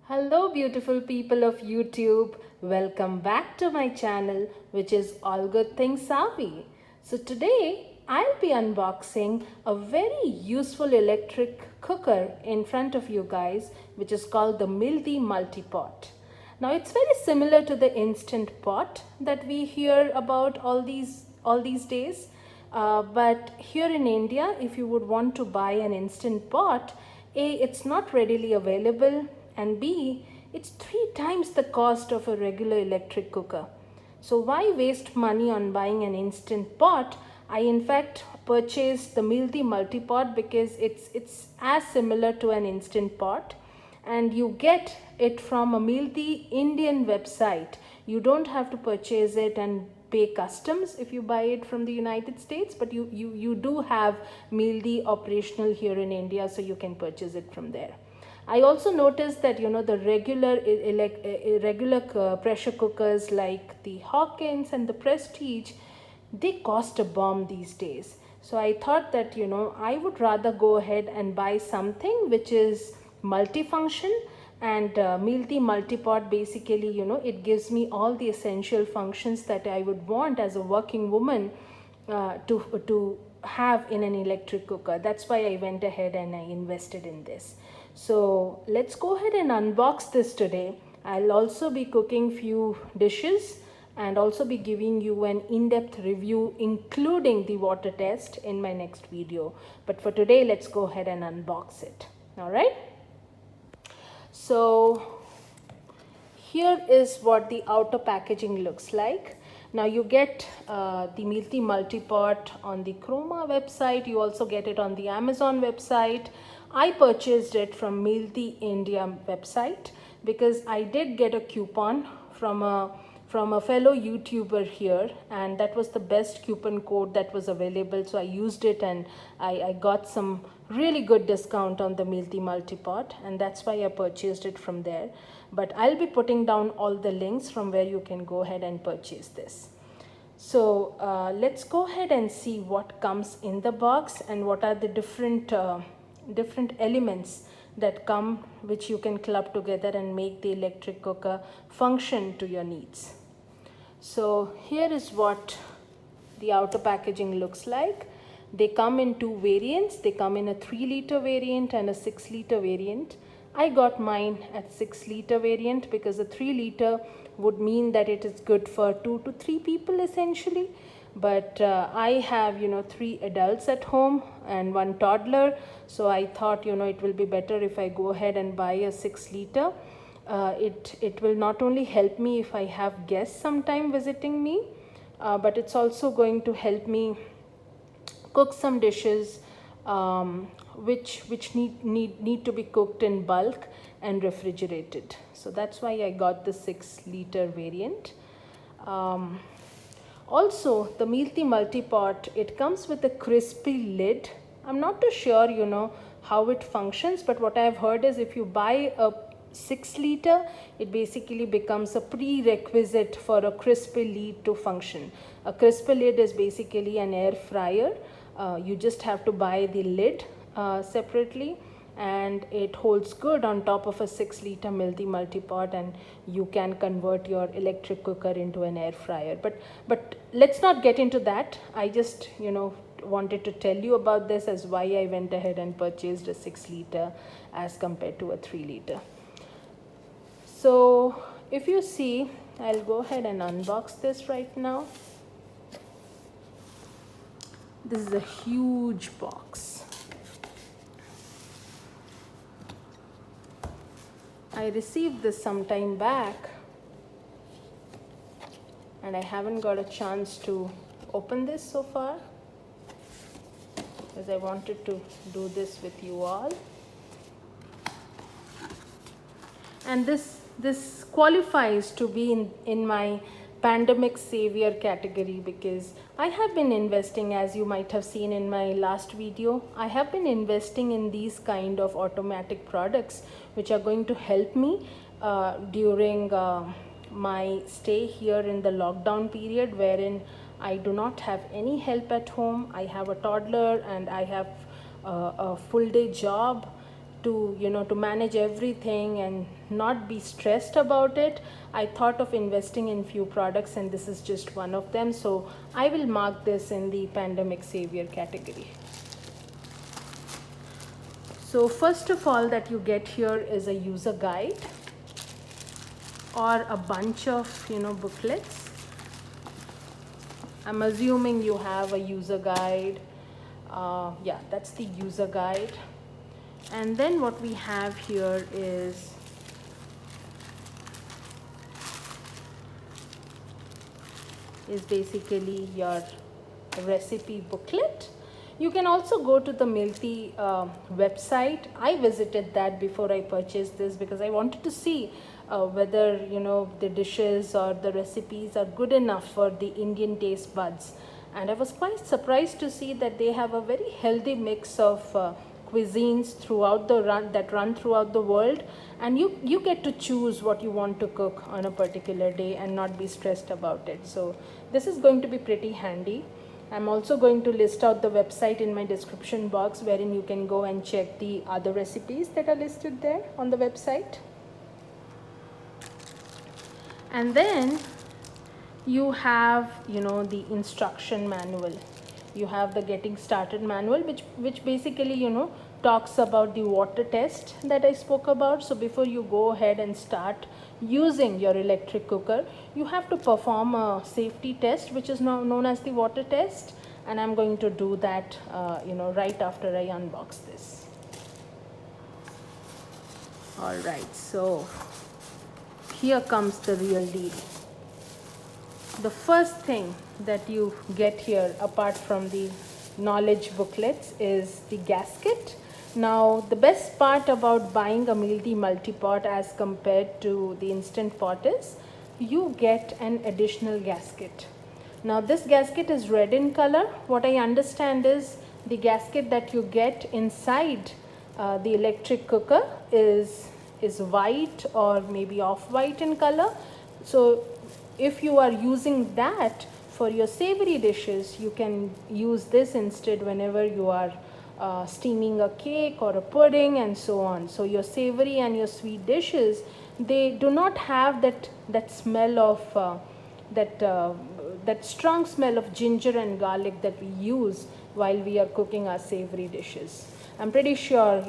Hello, beautiful people of YouTube. Welcome back to my channel, which is All Good Things Savvy. So, today I'll be unboxing a very useful electric cooker in front of you guys, which is called the Mildi Multipot. Now, it's very similar to the Instant Pot that we hear about all these days. But here in India, if you would want to buy an Instant Pot, A, it's not readily available, and B, it's 3 times the cost of a regular electric cooker. So why waste money on buying an Instant Pot? I in fact purchased the Mildi Multipot because it's as similar to an Instant Pot, and you get it from a Mildi Indian website. You don't have to purchase it and pay customs if you buy it from the United States, but you do have Mildi operational here in India, so you can purchase it from there. I also noticed that the regular pressure cookers like the Hawkins and the Prestige, they cost a bomb these days. So I thought that I would rather go ahead and buy something which is multifunction, and Milti Multipot basically it gives me all the essential functions that I would want as a working woman to have in an electric cooker. That's why I went ahead and I invested in this. So let's go ahead and unbox this today. I'll also be cooking few dishes and also be giving you an in-depth review including the water test in my next video. But for today, let's go ahead and unbox it. All right. So here is what the outer packaging looks like. Now you get the Milti Multipot on the Croma website. You also get it on the Amazon website. I purchased it from Milti India website because I did get a coupon from a fellow YouTuber here, and that was the best coupon code that was available. So I used it and I got some really good discount on the Milti Multipot, and that's why I purchased it from there. But I'll be putting down all the links from where you can go ahead and purchase this. So let's go ahead and see what comes in the box and what are the different elements that come, which you can club together and make the electric cooker function to your needs. So here is what the outer packaging looks like. They come in two variants. They come in a 3-liter variant and a 6-liter variant. I got mine at 6-liter variant because a 3-liter would mean that it is good for 2 to 3 people essentially. But I have 3 adults at home and 1 toddler, so I thought it will be better if I go ahead and buy a 6-liter. It will not only help me if I have guests sometime visiting me, but it's also going to help me cook some dishes which need to be cooked in bulk and refrigerated. So that's why I got the 6-liter variant. Also, the Milti Multipot, it comes with a crispy lid. I'm not too sure how it functions, but what I've heard is if you buy a 6-liter, it basically becomes a prerequisite for a crispy lid to function. A crispy lid is basically an air fryer. You just have to buy the lid separately, and it holds good on top of a 6-liter Milti Multipot, and you can convert your electric cooker into an air fryer. But let's not get into that. I just wanted to tell you about this as why I went ahead and purchased a 6-liter as compared to a 3-liter. So if you see, I'll go ahead and unbox this right now. This is a huge box. I received this some time back and I haven't got a chance to open this so far because I wanted to do this with you all. And this qualifies to be in my pandemic savior category because I have been investing, as you might have seen in my last video, I have been investing in these kind of automatic products which are going to help me during my stay here in the lockdown period, wherein I do not have any help at home. I have a toddler and I have a full day job. to manage everything and not be stressed about it, I thought of investing in few products, and this is just one of them. So I will mark this in the pandemic savior category. So first of all that you get here is a user guide or a bunch of booklets. I'm assuming you have a user guide. Yeah, that's the user guide. And then what we have here is basically your recipe booklet. You can also go to the Milti website. I visited that before I purchased this because I wanted to see whether the dishes or the recipes are good enough for the Indian taste buds. And I was quite surprised to see that they have a very healthy mix of cuisines throughout that run throughout the world, and you get to choose what you want to cook on a particular day and not be stressed about it. So this is going to be pretty handy. I'm also going to list out the website in my description box, wherein you can go and check the other recipes that are listed there on the website. And then you have the instruction manual. You have the getting started manual, which basically talks about the water test that I spoke about. So before you go ahead and start using your electric cooker, you have to perform a safety test, which is now known as the water test, and I'm going to do that right after I unbox this. All right, so here comes the real deal. The first thing that you get here, apart from the knowledge booklets, is the gasket. Now, the best part about buying a Milti multi-pot as compared to the instant pot is you get an additional gasket. Now, this gasket is red in color. What I understand is the gasket that you get inside the electric cooker is white or maybe off-white in color. So if you are using that for your savory dishes, you can use this instead whenever you are steaming a cake or a pudding and so on. So your savory and your sweet dishes, they do not have that smell of that strong smell of ginger and garlic that we use while we are cooking our savory dishes. I'm pretty sure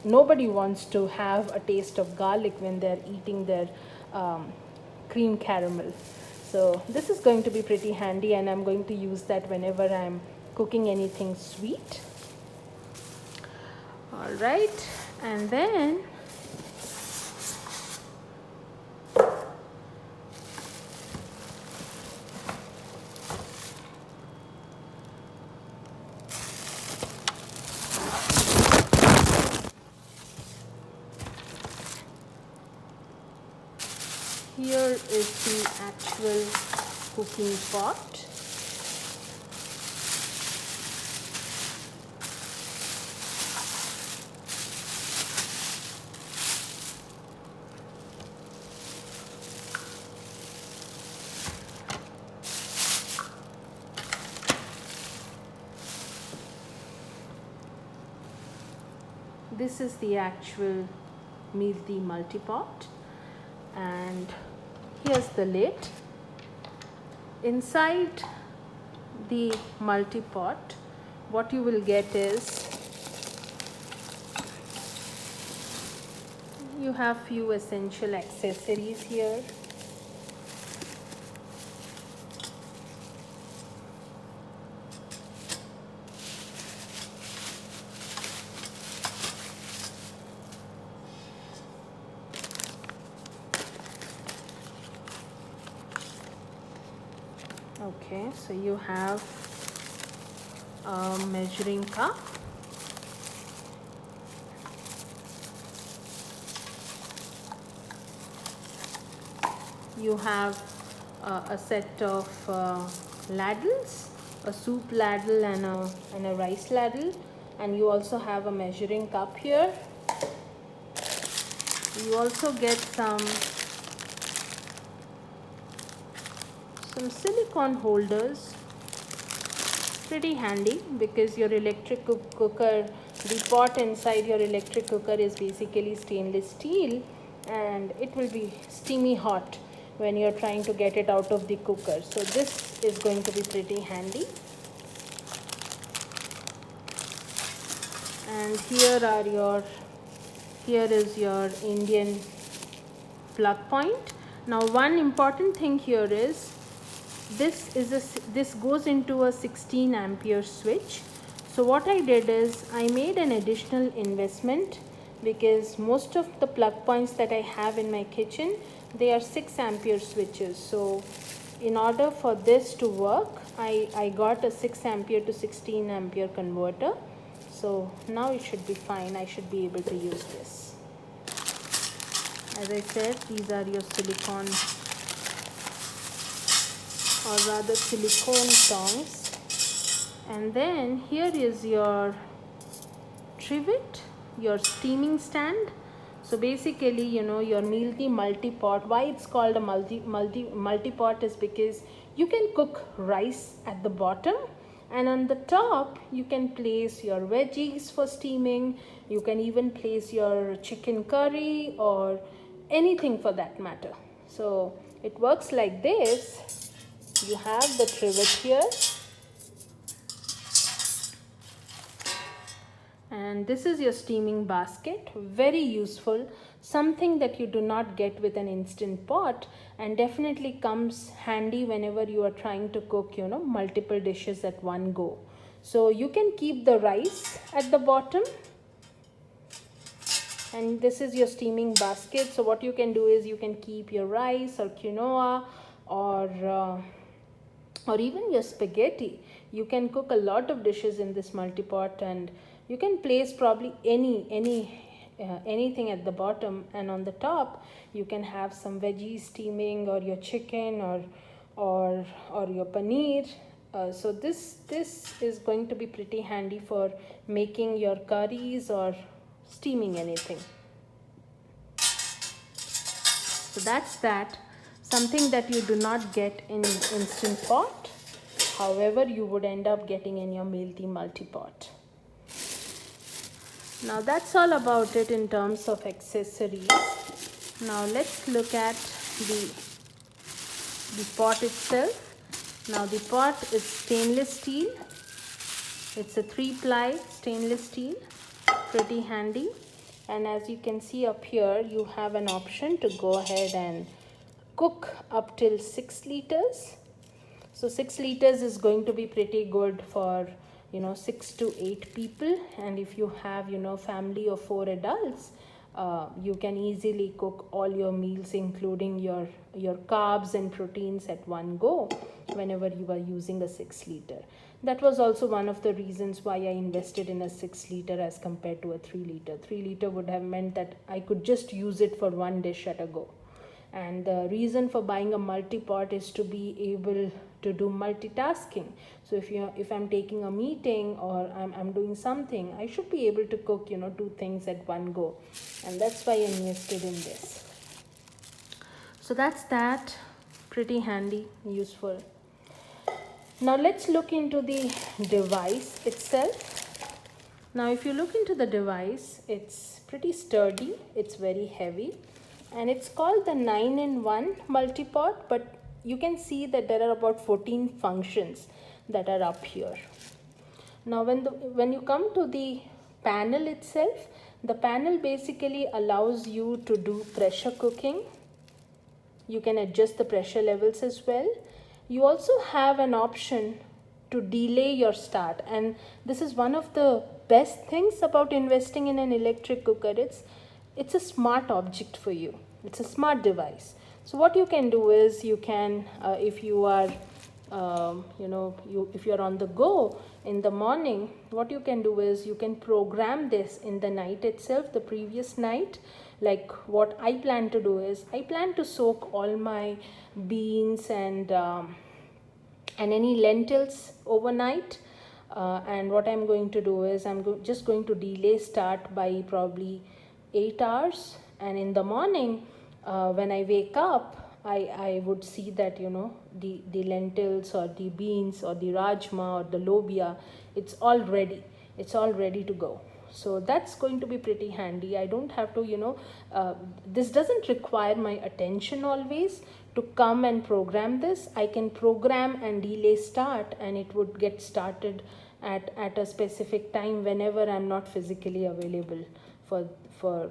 nobody wants to have a taste of garlic when they're eating their cream caramel. So this is going to be pretty handy, and I'm going to use that whenever I'm cooking anything sweet. All right, and then here is the actual cooking pot. This is the actual Milti multi-pot, and here's the lid. Inside the multi-pot, what you will get is you have few essential accessories here. Okay, so you have a measuring cup, you have a set of ladles, a soup ladle and a rice ladle, and you also have a measuring cup here. You also get some silicone holders. Pretty handy because your electric cooker the pot inside your electric cooker is basically stainless steel, and it will be steamy hot when you're trying to get it out of the cooker. So this is going to be pretty handy. And here is your Indian plug point. Now one important thing here is this goes into a 16 ampere switch. So what I did is I made an additional investment, because most of the plug points that I have in my kitchen, they are 6 ampere switches. So in order for this to work, I got a 6 ampere to 16 ampere converter. So now it should be fine. I should be able to use this. As I said, these are your silicone, or rather silicone tongs. And then here is your trivet, your steaming stand. So basically, you know, your Mealthy multi-pot. Why it's called a multi-pot is because you can cook rice at the bottom, and on the top you can place your veggies for steaming. You can even place your chicken curry or anything for that matter. So it works like this. You have the trivet here, and this is your steaming basket. Very useful, something that you do not get with an instant pot, and definitely comes handy whenever you are trying to cook, you know, multiple dishes at one go. So you can keep the rice at the bottom, and this is your steaming basket. So what you can do is you can keep your rice or quinoa or even your spaghetti. You can cook a lot of dishes in this multi-pot, and you can place probably anything at the bottom, and on the top you can have some veggies steaming, or your chicken, or your paneer. So this is going to be pretty handy for making your curries or steaming anything. So that's that. Something that you do not get in instant pot, however you would end up getting in your Mealthy multi-pot. Now that's all about it in terms of accessories. Now let's look at the pot itself. Now the pot is stainless steel. It's a 3-ply stainless steel, pretty handy. And as you can see up here, you have an option to go ahead and cook up till 6 liters. So 6 liters is going to be pretty good for, you know, 6 to 8 people. And if you have, you know, family of 4 adults, you can easily cook all your meals, including your carbs and proteins at one go whenever you are using a 6 liter. That was also one of the reasons why I invested in a 6 liter as compared to a 3 liter. 3 liter would have meant that I could just use it for one dish at a go. And the reason for buying a multi-pot is to be able to do multitasking. So if I'm taking a meeting or I'm doing something, I should be able to cook, you know, 2 things at one go. And that's why I invested in this. So that's that. Pretty handy, useful. Now let's look into the device itself. Now if you look into the device, it's pretty sturdy, it's very heavy, and it's called the 9-in-1 multi-pot, but you can see that there are about 14 functions that are up here. Now when you come to the panel itself, the panel basically allows you to do pressure cooking. You can adjust the pressure levels as well. You also have an option to delay your start, and this is one of the best things about investing in an electric cooker. It's a smart object for you. It's a smart device. So what you can do is you can, if you are, if you're on the go in the morning, what you can do is you can program this in the night itself, the previous night. Like what I plan to do is I plan to soak all my beans and any lentils overnight. And what I'm going to do is just going to delay start by probably 8 hours. And in the morning, when I wake up, I would see that, you know, the lentils or the beans or the rajma or the lobia, it's all ready. It's all ready to go. So that's going to be pretty handy. I don't have to, this doesn't require my attention always to come and program this. I can program and delay start, and it would get started at a specific time whenever I'm not physically available for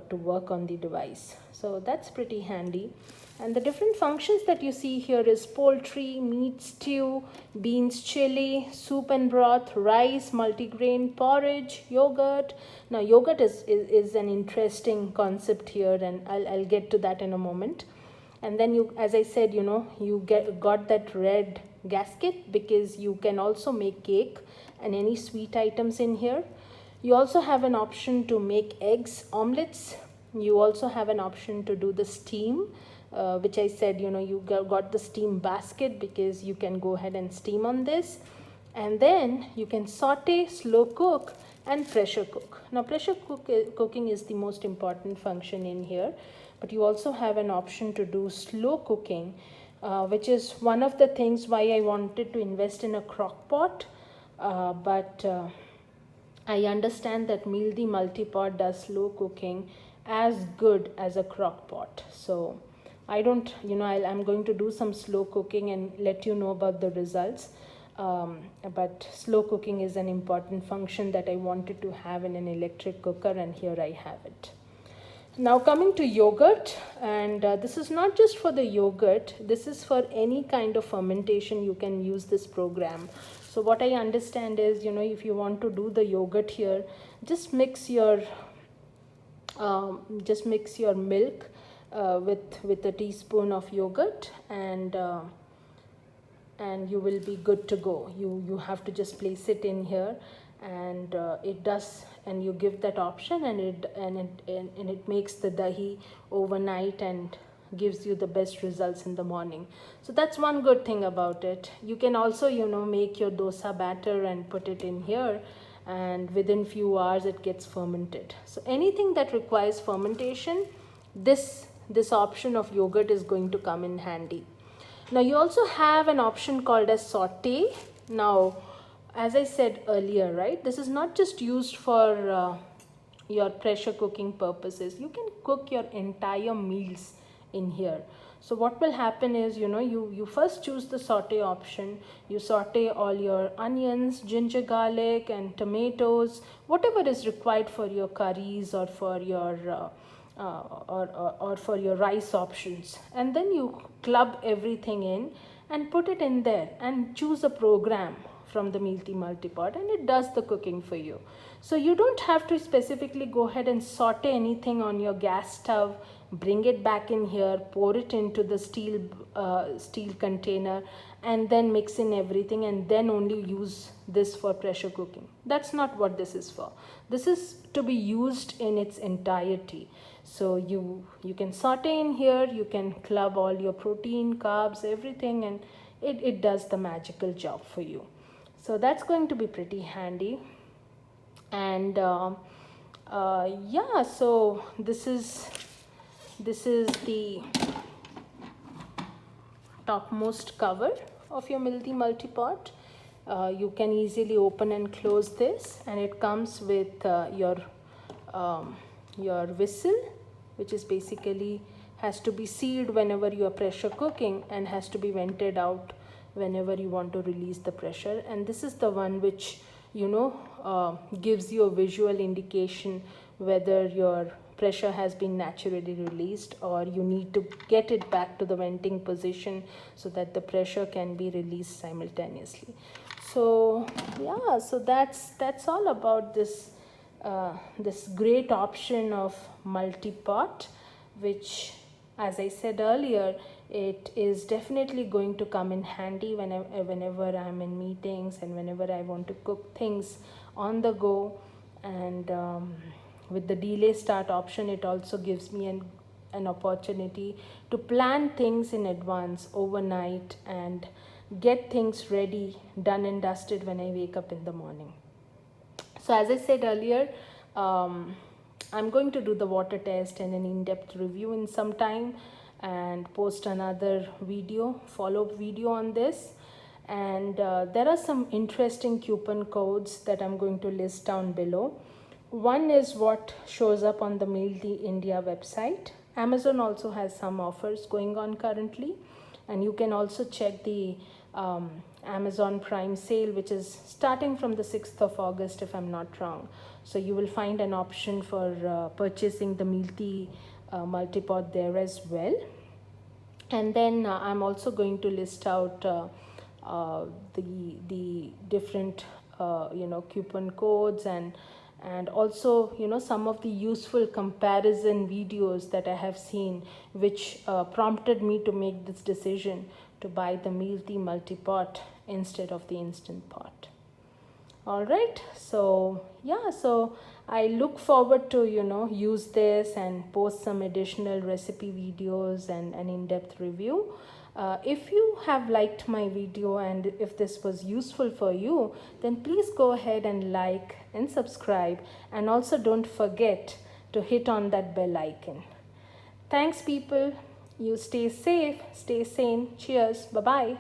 to work on the device. So that's pretty handy. And the different functions that you see here is poultry, meat stew, beans chili, soup and broth, rice, multigrain porridge, yogurt. Now yogurt is an interesting concept here, and I'll get to that in a moment. And then you, as I said, you got that red gasket because you can also make cake and any sweet items in here. You also have an option to make eggs, omelets. You also have an option to do the steam, which I said, you got the steam basket because you can go ahead and steam on this. And then you can saute, slow cook, and pressure cook. Now cooking is the most important function in here, but you also have an option to do slow cooking, which is one of the things why I wanted to invest in a crock pot. But I understand that Mealthy Multipot does slow cooking as good as a crock pot. So I don't, I'm going to do some slow cooking and let you know about the results. But slow cooking is an important function that I wanted to have in an electric cooker, and here I have it. Now coming to yogurt, and this is not just for the yogurt, this is for any kind of fermentation. You can use this program. So what I understand is, if you want to do the yogurt here, just mix your milk with a teaspoon of yogurt, and you will be good to go. You have to just place it in here, and it does, and you give that option, and it makes the dahi overnight and gives you the best results in the morning. So that's one good thing about it. You can also make your dosa batter and put it in here, and within few hours it gets fermented. So anything that requires fermentation, this option of yogurt is going to come in handy. Now you also have an option called as saute. Now, as I said earlier, right, this is not just used for your pressure cooking purposes. You can cook your entire meals in here. So what will happen is, you first choose the saute option. You saute all your onions, ginger, garlic, and tomatoes, whatever is required for your curries or for your or for your rice options, and then you club everything in and put it in there and choose a program from the Mealthy Multipot, and it does the cooking for you. So you don't have to specifically go ahead and saute anything on your gas stove, bring it back in here, pour it into the steel container, and then mix in everything, and then only use this for pressure cooking. That's not what this is for. This is to be used in its entirety. So you can saute in here, you can club all your protein, carbs, everything, and it does the magical job for you. So that's going to be pretty handy. And yeah, so this is the topmost cover of your Mealthy Multipot. You can easily open and close this, and it comes with your whistle, which is basically has to be sealed whenever you are pressure cooking, and has to be vented out whenever you want to release the pressure. And this is the one which gives you a visual indication whether your pressure has been naturally released, or you need to get it back to the venting position so that the pressure can be released simultaneously. So yeah, so that's all about this this great option of multi-pot, which, as I said earlier, it is definitely going to come in handy whenever I'm in meetings and whenever I want to cook things on the go. And with the delay start option, it also gives me an opportunity to plan things in advance overnight and get things ready, done and dusted when I wake up in the morning. So as I said earlier, I'm going to do the water test and an in-depth review in some time, and post another follow-up video on this. And there are some interesting coupon codes that I'm going to list down below. one is what shows up on the Mealty India website. Amazon also has some offers going on currently, and you can also check the Amazon Prime sale, which is starting from the 6th of August, if I'm not wrong. So you will find an option for purchasing the Mealty multipot there as well. And then I'm also going to list out the different coupon codes, and also some of the useful comparison videos that I have seen, which prompted me to make this decision to buy the Mealty multipot instead of the Instant Pot. All right, so yeah, so I look forward to use this and post some additional recipe videos and an in-depth review. If you have liked my video and if this was useful for you, then please go ahead and like and subscribe, and also don't forget to hit on that bell icon. Thanks people. You stay safe, stay sane. Cheers. Bye-bye.